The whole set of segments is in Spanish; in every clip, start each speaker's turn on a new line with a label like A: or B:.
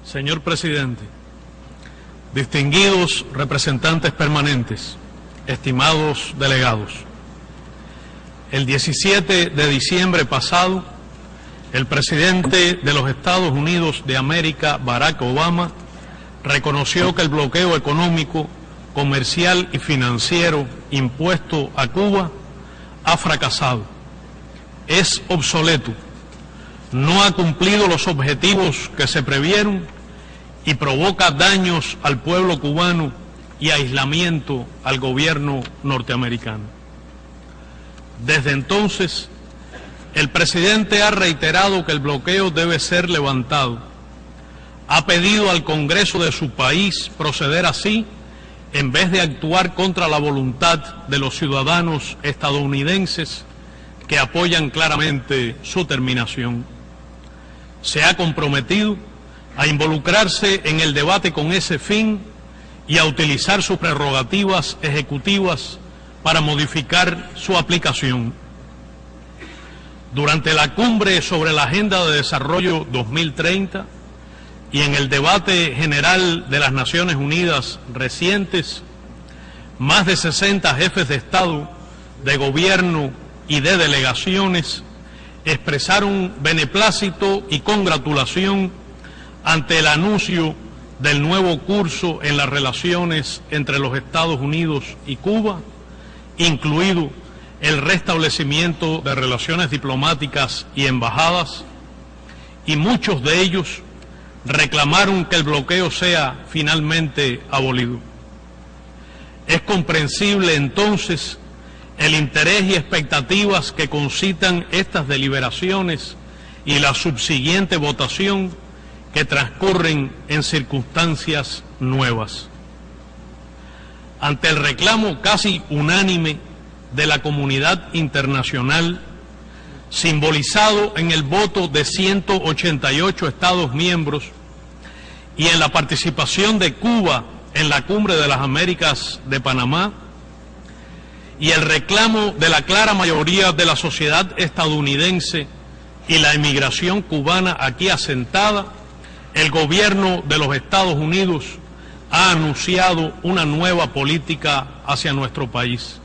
A: Señor Presidente, distinguidos representantes permanentes, estimados delegados, el 17 de diciembre pasado, el presidente de los Estados Unidos de América, Barack Obama, reconoció que el bloqueo económico, comercial y financiero impuesto a Cuba ha fracasado, es obsoleto, no ha cumplido los objetivos que se previeron y provoca daños al pueblo cubano y aislamiento al gobierno norteamericano. Desde entonces, el presidente ha reiterado que el bloqueo debe ser levantado. Ha pedido al Congreso de su país proceder así, en vez de actuar contra la voluntad de los ciudadanos estadounidenses que apoyan claramente su terminación. Se ha comprometido a involucrarse en el debate con ese fin y a utilizar sus prerrogativas ejecutivas para modificar su aplicación. Durante la cumbre sobre la Agenda de Desarrollo 2030 y en el debate general de las Naciones Unidas recientes, más de 60 jefes de Estado, de Gobierno y de delegaciones expresaron beneplácito y congratulación ante el anuncio del nuevo curso en las relaciones entre los Estados Unidos y Cuba, incluido el restablecimiento de relaciones diplomáticas y embajadas, y muchos de ellos reclamaron que el bloqueo sea finalmente abolido. Es comprensible entonces el interés y expectativas que concitan estas deliberaciones y la subsiguiente votación que transcurren en circunstancias nuevas. Ante el reclamo casi unánime de la comunidad internacional, simbolizado en el voto de 188 Estados miembros y en la participación de Cuba en la Cumbre de las Américas de Panamá, y el reclamo de la clara mayoría de la sociedad estadounidense y la emigración cubana aquí asentada, el gobierno de los Estados Unidos ha anunciado una nueva política hacia nuestro país.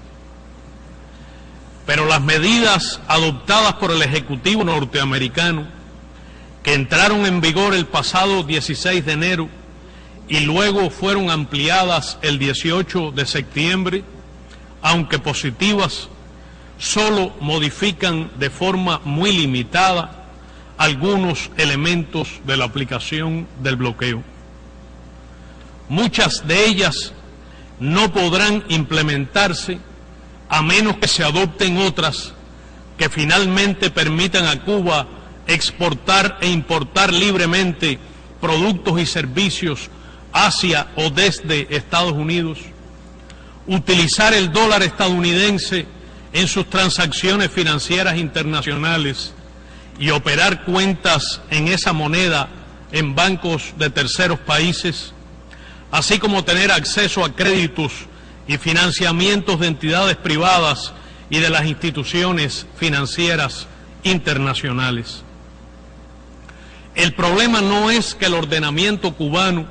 A: Pero las medidas adoptadas por el Ejecutivo norteamericano, que entraron en vigor el pasado 16 de enero y luego fueron ampliadas el 18 de septiembre, aunque positivas, solo modifican de forma muy limitada algunos elementos de la aplicación del bloqueo. Muchas de ellas no podrán implementarse a menos que se adopten otras que finalmente permitan a Cuba exportar e importar libremente productos y servicios hacia o desde Estados Unidos, utilizar el dólar estadounidense en sus transacciones financieras internacionales y operar cuentas en esa moneda en bancos de terceros países, así como tener acceso a créditos y financiamientos de entidades privadas y de las instituciones financieras internacionales. El problema no es que el ordenamiento cubano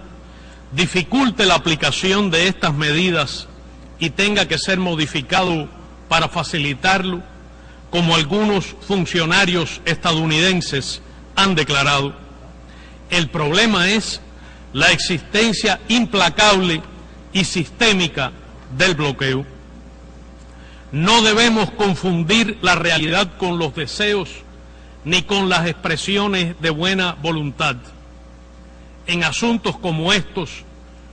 A: dificulte la aplicación de estas medidas y tenga que ser modificado para facilitarlo, como algunos funcionarios estadounidenses han declarado. El problema es la existencia implacable y sistémica del bloqueo. No debemos confundir la realidad con los deseos ni con las expresiones de buena voluntad. En asuntos como estos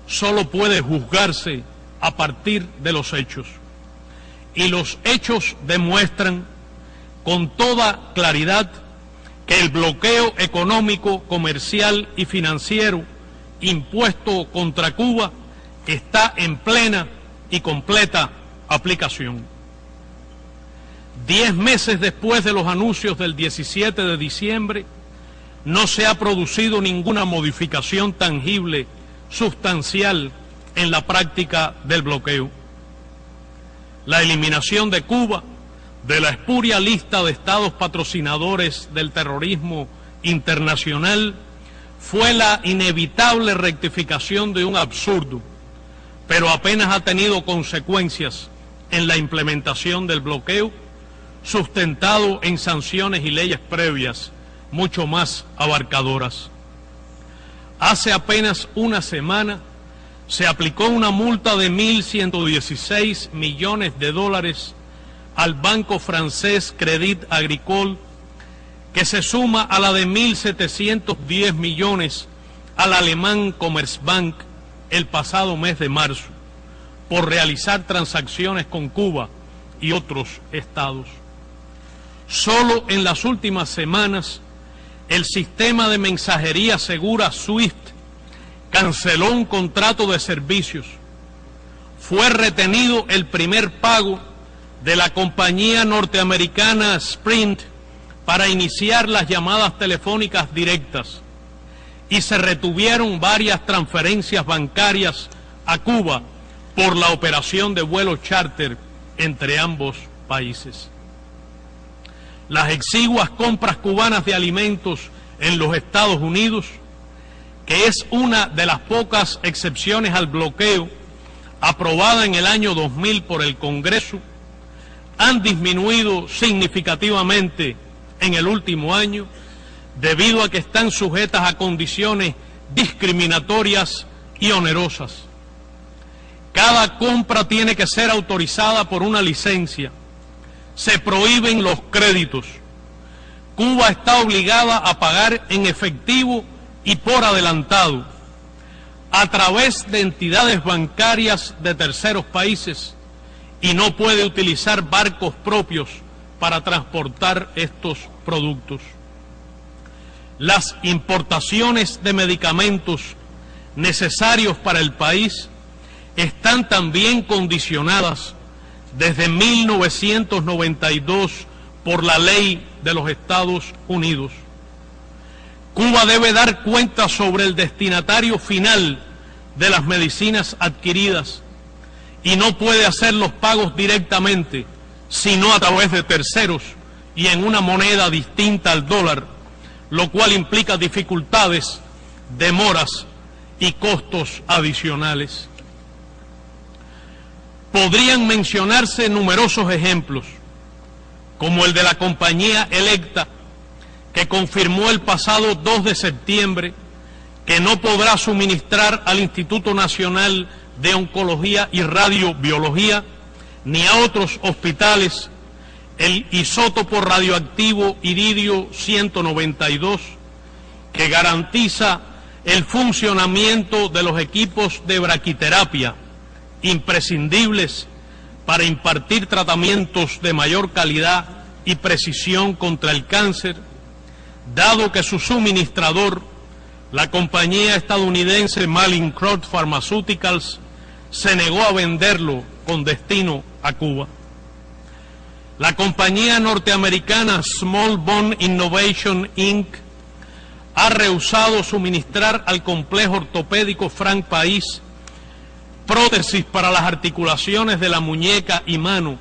A: solo puede juzgarse a partir de los hechos. Y los hechos demuestran con toda claridad que el bloqueo económico, comercial y financiero impuesto contra Cuba está en plena y completa aplicación. 10 meses después de los anuncios del 17 de diciembre, no se ha producido ninguna modificación tangible, sustancial, en la práctica del bloqueo. La eliminación de Cuba de la espuria lista de estados patrocinadores del terrorismo internacional fue la inevitable rectificación de un absurdo, pero apenas ha tenido consecuencias en la implementación del bloqueo, sustentado en sanciones y leyes previas mucho más abarcadoras. Hace apenas una semana se aplicó una multa de 1.116 millones de dólares al banco francés Crédit Agricole, que se suma a la de 1.710 millones al alemán Commerzbank el pasado mes de marzo, por realizar transacciones con Cuba y otros estados. Solo en las últimas semanas, el sistema de mensajería segura SWIFT canceló un contrato de servicios. Fue retenido el primer pago de la compañía norteamericana Sprint para iniciar las llamadas telefónicas directas y se retuvieron varias transferencias bancarias a Cuba por la operación de vuelos charter entre ambos países. Las exiguas compras cubanas de alimentos en los Estados Unidos, que es una de las pocas excepciones al bloqueo aprobada en el año 2000 por el Congreso, han disminuido significativamente en el último año debido a que están sujetas a condiciones discriminatorias y onerosas. Cada compra tiene que ser autorizada por una licencia. Se prohíben los créditos. Cuba está obligada a pagar en efectivo y por adelantado, a través de entidades bancarias de terceros países, y no puede utilizar barcos propios para transportar estos productos. Las importaciones de medicamentos necesarios para el país están también condicionadas desde 1992 por la ley de los Estados Unidos. Cuba debe dar cuenta sobre el destinatario final de las medicinas adquiridas y no puede hacer los pagos directamente, sino a través de terceros y en una moneda distinta al dólar, lo cual implica dificultades, demoras y costos adicionales. Podrían mencionarse numerosos ejemplos, como el de la compañía Electa, que confirmó el pasado 2 de septiembre que no podrá suministrar al Instituto Nacional de Oncología y Radiobiología ni a otros hospitales el isótopo radioactivo iridio 192, que garantiza el funcionamiento de los equipos de braquiterapia imprescindibles para impartir tratamientos de mayor calidad y precisión contra el cáncer, dado que su suministrador, la compañía estadounidense Mallinckrodt Pharmaceuticals, se negó a venderlo con destino a Cuba. La compañía norteamericana Small Bone Innovation Inc. ha rehusado suministrar al complejo ortopédico Frank País prótesis para las articulaciones de la muñeca y mano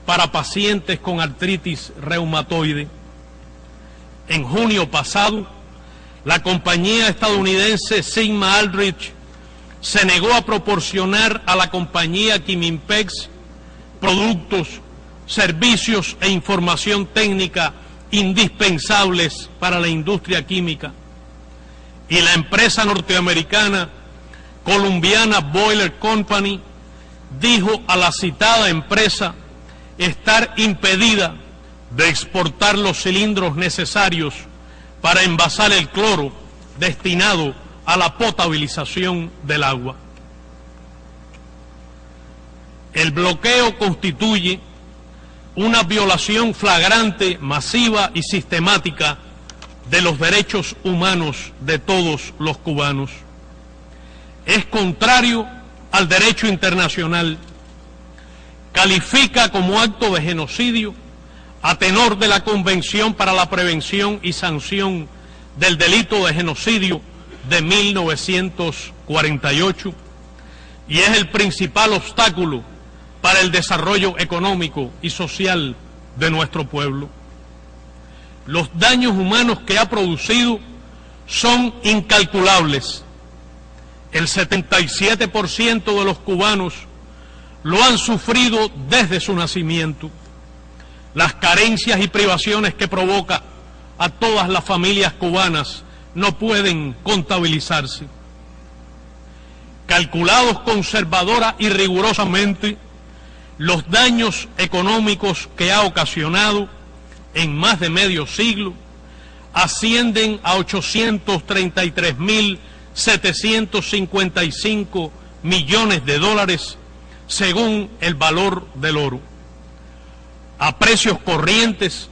A: para pacientes con artritis reumatoide. En junio pasado, la compañía estadounidense Sigma Aldrich se negó a proporcionar a la compañía Quimimpex productos, servicios e información técnica indispensables para la industria química. Y la empresa norteamericana Columbiana Boiler Company dijo a la citada empresa estar impedida de exportar los cilindros necesarios para envasar el cloro destinado a la potabilización del agua. El bloqueo constituye una violación flagrante, masiva y sistemática de los derechos humanos de todos los cubanos. Es contrario al derecho internacional, califica como acto de genocidio a tenor de la Convención para la Prevención y Sanción del delito de genocidio de 1948 y es el principal obstáculo para el desarrollo económico y social de nuestro pueblo. Los daños humanos que ha producido son incalculables. El 77% de los cubanos lo han sufrido desde su nacimiento. Las carencias y privaciones que provoca a todas las familias cubanas no pueden contabilizarse. Calculados conservadora y rigurosamente, los daños económicos que ha ocasionado en más de medio siglo ascienden a 833.755 millones de dólares según el valor del oro. A precios corrientes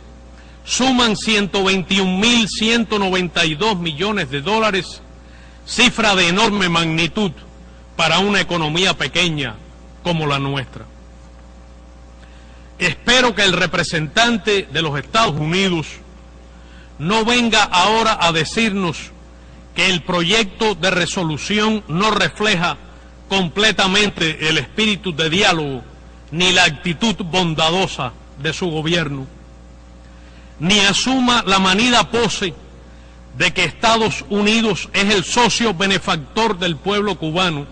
A: suman 121.192 millones de dólares, cifra de enorme magnitud para una economía pequeña como la nuestra. Espero que el representante de los Estados Unidos no venga ahora a decirnos que el proyecto de resolución no refleja completamente el espíritu de diálogo ni la actitud bondadosa de su gobierno, ni asuma la manida pose de que Estados Unidos es el socio benefactor del pueblo cubano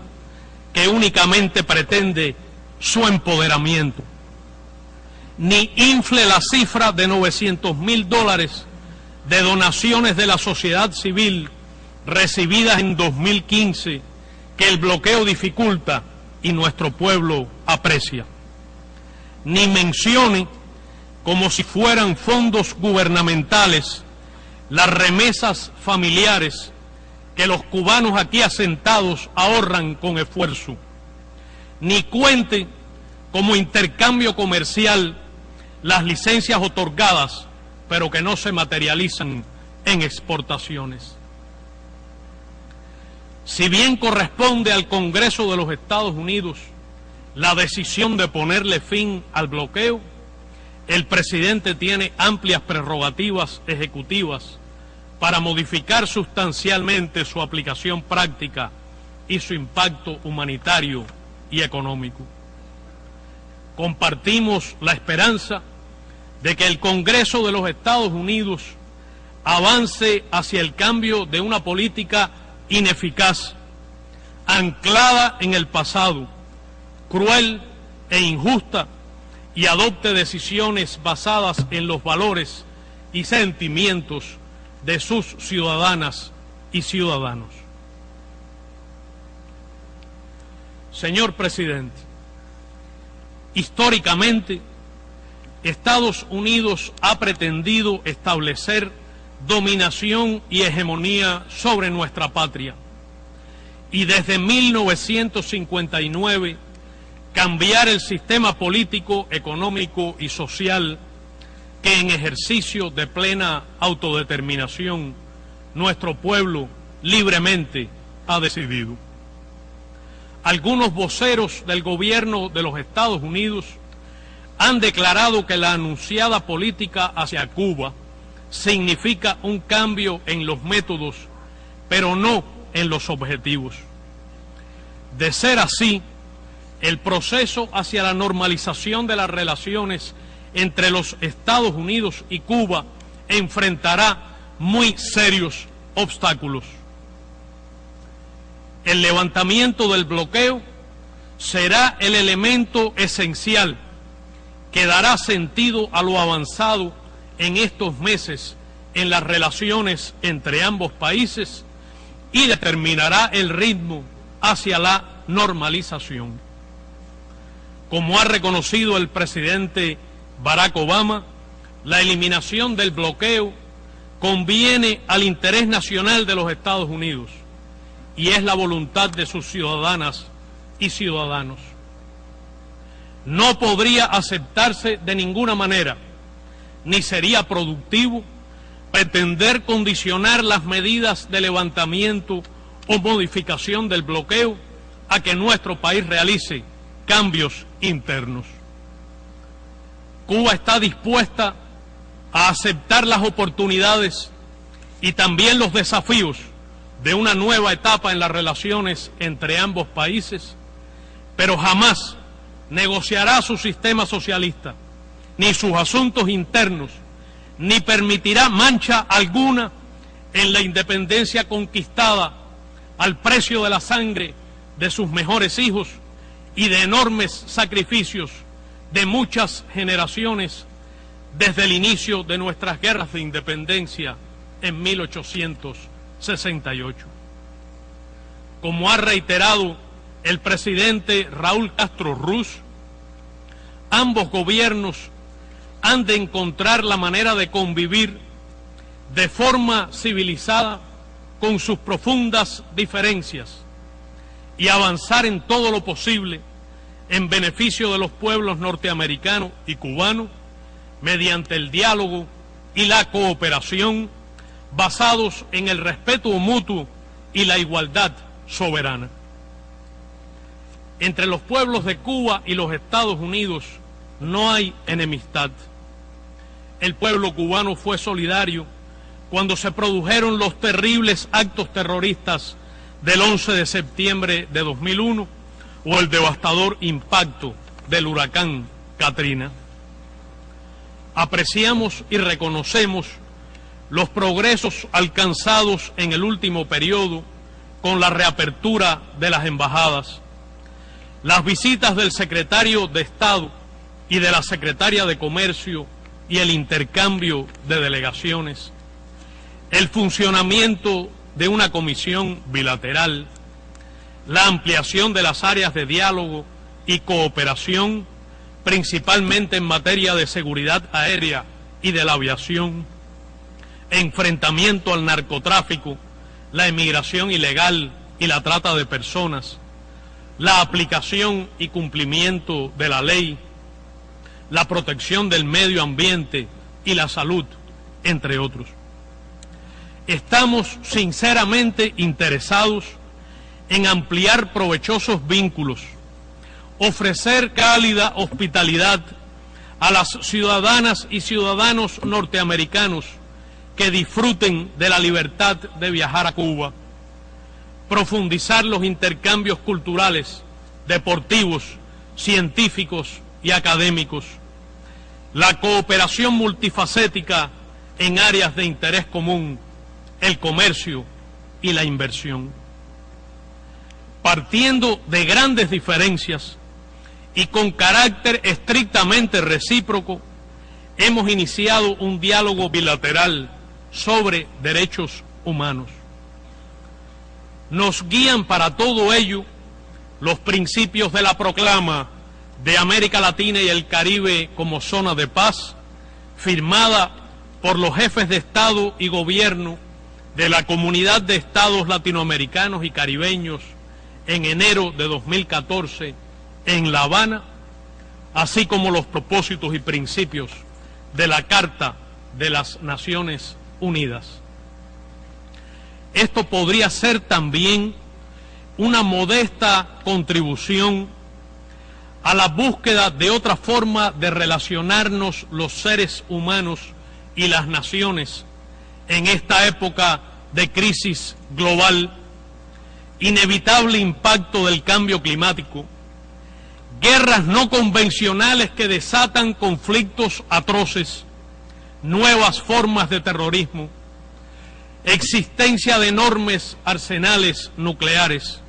A: que únicamente pretende su empoderamiento, ni infle la cifra de $900.000 de donaciones de la sociedad civil recibidas en 2015 que el bloqueo dificulta y nuestro pueblo aprecia, ni mencione como si fueran fondos gubernamentales las remesas familiares que los cubanos aquí asentados ahorran con esfuerzo, ni cuente como intercambio comercial las licencias otorgadas pero que no se materializan en exportaciones. Si bien corresponde al Congreso de los Estados Unidos la decisión de ponerle fin al bloqueo, el presidente tiene amplias prerrogativas ejecutivas para modificar sustancialmente su aplicación práctica y su impacto humanitario y económico. Compartimos la esperanza de que el Congreso de los Estados Unidos avance hacia el cambio de una política ineficaz, anclada en el pasado, cruel e injusta, y adopte decisiones basadas en los valores y sentimientos de sus ciudadanas y ciudadanos. Señor presidente, históricamente, Estados Unidos ha pretendido establecer dominación y hegemonía sobre nuestra patria y desde 1959 cambiar el sistema político, económico y social que en ejercicio de plena autodeterminación nuestro pueblo libremente ha decidido. Algunos voceros del gobierno de los Estados Unidos han declarado que la anunciada política hacia Cuba significa un cambio en los métodos, pero no en los objetivos. De ser así, el proceso hacia la normalización de las relaciones entre los Estados Unidos y Cuba enfrentará muy serios obstáculos. El levantamiento del bloqueo será el elemento esencial que dará sentido a lo avanzado en estos meses en las relaciones entre ambos países y determinará el ritmo hacia la normalización. Como ha reconocido el presidente Barack Obama, la eliminación del bloqueo conviene al interés nacional de los Estados Unidos y es la voluntad de sus ciudadanas y ciudadanos. No podría aceptarse de ninguna manera, ni sería productivo, pretender condicionar las medidas de levantamiento o modificación del bloqueo a que nuestro país realice cambios internos. Cuba está dispuesta a aceptar las oportunidades y también los desafíos de una nueva etapa en las relaciones entre ambos países, pero jamás negociará su sistema socialista, ni sus asuntos internos, ni permitirá mancha alguna en la independencia conquistada al precio de la sangre de sus mejores hijos y de enormes sacrificios de muchas generaciones desde el inicio de nuestras guerras de independencia en 1868. Como ha reiterado el presidente Raúl Castro Ruz, ambos gobiernos han de encontrar la manera de convivir de forma civilizada con sus profundas diferencias y avanzar en todo lo posible en beneficio de los pueblos norteamericano y cubano mediante el diálogo y la cooperación basados en el respeto mutuo y la igualdad soberana. Entre los pueblos de Cuba y los Estados Unidos no hay enemistad. El pueblo cubano fue solidario cuando se produjeron los terribles actos terroristas del 11 de septiembre de 2001 o el devastador impacto del huracán Katrina. Apreciamos y reconocemos los progresos alcanzados en el último periodo con la reapertura de las embajadas, las visitas del secretario de Estado y de la secretaria de Comercio y el intercambio de delegaciones, el funcionamiento de una comisión bilateral, la ampliación de las áreas de diálogo y cooperación, principalmente en materia de seguridad aérea y de la aviación, enfrentamiento al narcotráfico, la emigración ilegal y la trata de personas, la aplicación y cumplimiento de la ley, la protección del medio ambiente y la salud, entre otros. Estamos sinceramente interesados en ampliar provechosos vínculos, ofrecer cálida hospitalidad a las ciudadanas y ciudadanos norteamericanos que disfruten de la libertad de viajar a Cuba, profundizar los intercambios culturales, deportivos, científicos y académicos, la cooperación multifacética en áreas de interés común, el comercio y la inversión. Partiendo de grandes diferencias y con carácter estrictamente recíproco, hemos iniciado un diálogo bilateral sobre derechos humanos. Nos guían para todo ello los principios de la proclama de América Latina y el Caribe como zona de paz, firmada por los jefes de Estado y Gobierno de la Comunidad de Estados Latinoamericanos y Caribeños en enero de 2014 en La Habana, así como los propósitos y principios de la Carta de las Naciones Unidas. Esto podría ser también una modesta contribución a la búsqueda de otra forma de relacionarnos los seres humanos y las naciones en esta época de crisis global, inevitable impacto del cambio climático, guerras no convencionales que desatan conflictos atroces, nuevas formas de terrorismo, existencia de enormes arsenales nucleares,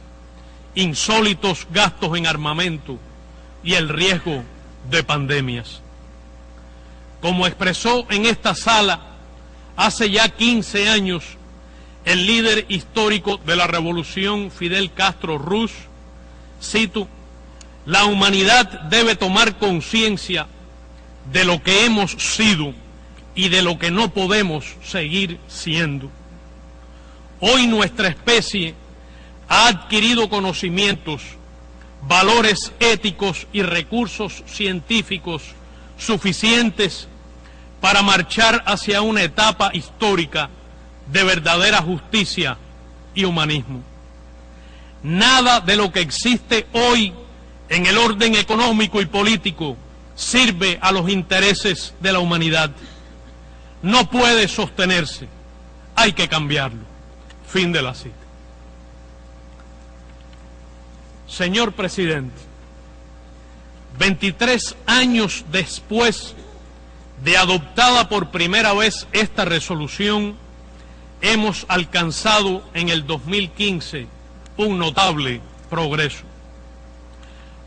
A: insólitos gastos en armamento y el riesgo de pandemias. Como expresó en esta sala hace ya 15 años el líder histórico de la revolución Fidel Castro Ruz, cito: la humanidad debe tomar conciencia de lo que hemos sido y de lo que no podemos seguir siendo. Hoy nuestra especie ha adquirido conocimientos, valores éticos y recursos científicos suficientes para marchar hacia una etapa histórica de verdadera justicia y humanismo. Nada de lo que existe hoy en el orden económico y político sirve a los intereses de la humanidad. No puede sostenerse. hay que cambiarlo. Fin de la cita. Señor presidente, 23 años después de adoptada por primera vez esta resolución, hemos alcanzado en el 2015 un notable progreso.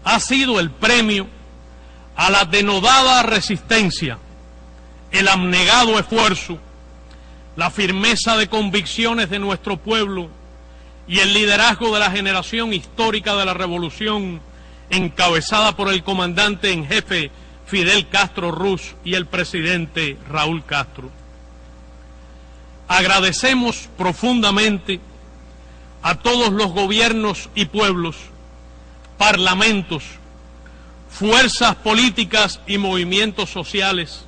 A: Ha sido el premio a la denodada resistencia, el abnegado esfuerzo, la firmeza de convicciones de nuestro pueblo y el liderazgo de la generación histórica de la revolución encabezada por el comandante en jefe Fidel Castro Ruz y el presidente Raúl Castro. Agradecemos profundamente a todos los gobiernos y pueblos, parlamentos, fuerzas políticas y movimientos sociales,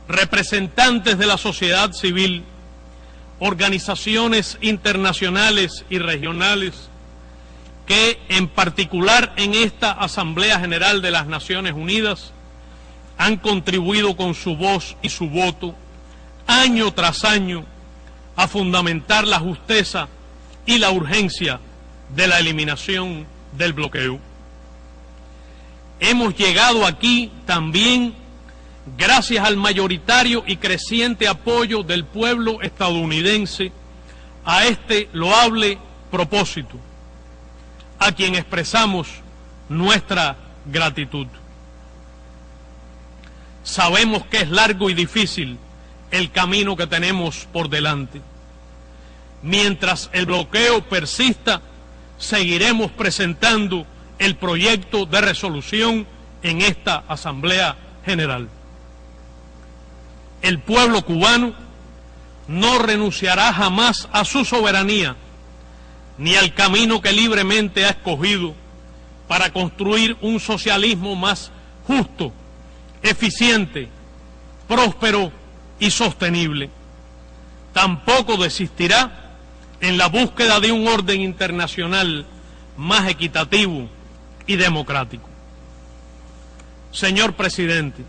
A: representantes de la sociedad civil, organizaciones internacionales y regionales, que en particular en esta Asamblea General de las Naciones Unidas han contribuido con su voz y su voto, año tras año, a fundamentar la justeza y la urgencia de la eliminación del bloqueo. Hemos llegado aquí también gracias al mayoritario y creciente apoyo del pueblo estadounidense a este loable propósito, a quien expresamos nuestra gratitud. Sabemos que es largo y difícil el camino que tenemos por delante. Mientras el bloqueo persista, seguiremos presentando el proyecto de resolución en esta Asamblea General. El pueblo cubano no renunciará jamás a su soberanía ni al camino que libremente ha escogido para construir un socialismo más justo, eficiente, próspero y sostenible. Tampoco desistirá en la búsqueda de un orden internacional más equitativo y democrático. Señor presidente,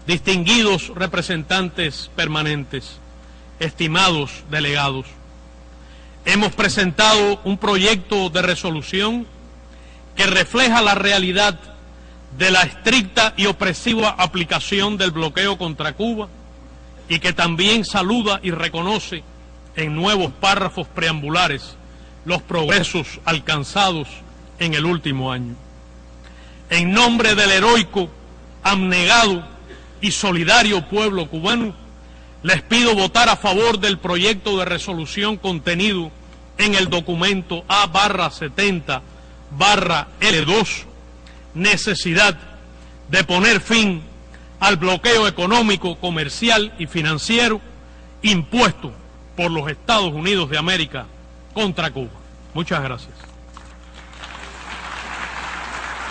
A: distinguidos representantes permanentes, estimados delegados, hemos presentado un proyecto de resolución que refleja la realidad de la estricta y opresiva aplicación del bloqueo contra Cuba y que también saluda y reconoce en nuevos párrafos preambulares los progresos alcanzados en el último año. En nombre del heroico, abnegado y solidario pueblo cubano, les pido votar a favor del proyecto de resolución contenido en el documento A/70/L2, necesidad de poner fin al bloqueo económico, comercial y financiero impuesto por los Estados Unidos de América contra Cuba. Muchas gracias.